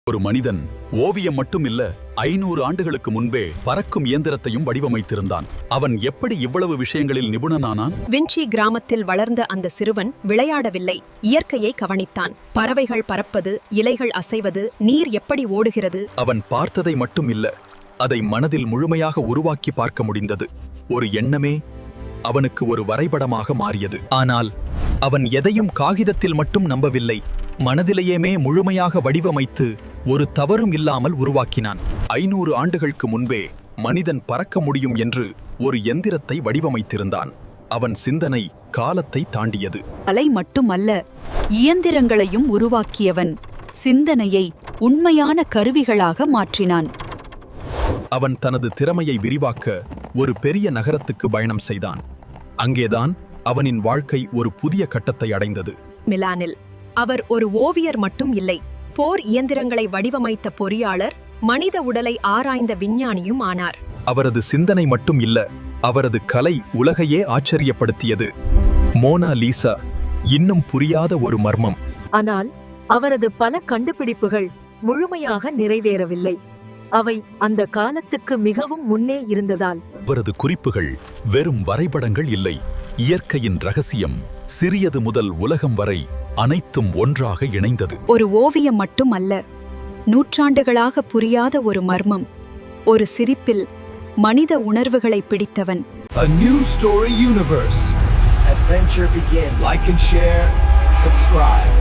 ஒரு மனிதன் ஓவியம் மட்டுமில்ல 500 ஆண்டுகளுக்கு முன்பே பறக்கும் இயந்திரத்தையும் வடிவமைத்திருந்தான். அவன் எப்படி இவ்வளவு விஷயங்களில் நிபுணனானான்? வின்சி கிராமத்தில் வளர்ந்த அந்த சிறுவன் விளையாடவில்லை, இயற்கையை கவனித்தான். பறவைகள் பறப்பது, இலைகள் அசைவது, நீர் எப்படி ஓடுகிறது. அவன் பார்த்ததை மட்டும் இல்ல, அதை மனதில் முழுமையாக உருவாக்கி பார்க்க முடிந்தது. ஒரு எண்ணமே அவனுக்கு ஒரு வரைபடமாக மாறியது. ஆனால் அவன் எதையும் காகிதத்தில் மட்டும் நம்பவில்லை, மனதிலேயே முழுமையாக வடிவமைத்து ஒரு தவறும் இல்லாமல் உருவாக்கினான். 500 ஆண்டுகளுக்கு முன்பே மனிதன் பறக்க முடியும் என்று ஒரு எந்திரத்தை வடிவமைத்திருந்தான். அவன் சிந்தனை காலத்தை தாண்டியது. கலை மட்டுமல்ல, இயந்திரங்களையும் உருவாக்கியவன் சிந்தனையை உண்மையான கருவிகளாக மாற்றினான். அவன் தனது திறமையை விரிவாக்க ஒரு பெரிய நகரத்துக்கு பயணம் செய்தான். அங்கேதான் அவனின் வாழ்க்கை ஒரு புதிய கட்டத்தை அடைந்தது. மிலானில் அவர் ஒரு ஓவியர் மட்டும் இல்லை, போர் இயந்திரங்களை வடிவமைத்த பொறியாளர், மனித உடலை ஆராய்ந்த விஞ்ஞானியும் ஆனார். அவரது சிந்தனை மட்டும் இல்ல, அவரது கலை உலகையே ஆச்சரியப்படுத்தியது. மோனா லீசா இன்னும் புரியாத ஒரு மர்மம். ஆனால் அவரது பல கண்டுபிடிப்புகள் முழுமையாக நிறைவேறவில்லை. அவை அந்த காலத்துக்கு மிகவும் முன்னே இருந்ததால். அவரது குறிப்புகள் வெறும் வரைபடங்கள் இல்லை, இயற்கையின் ரகசியம். சிறியது முதல் உலகம் வரை அனைத்தும் ஒன்றாக இணைந்தது. ஒரு ஓவியம் மட்டும் அல்ல, நூற்றாண்டுகளாக புரியாத ஒரு மர்மம். ஒரு சிரிப்பில் மனித உணர்வுகளை பிடித்தவன். A new story universe. Adventure begin. Like and share. Subscribe.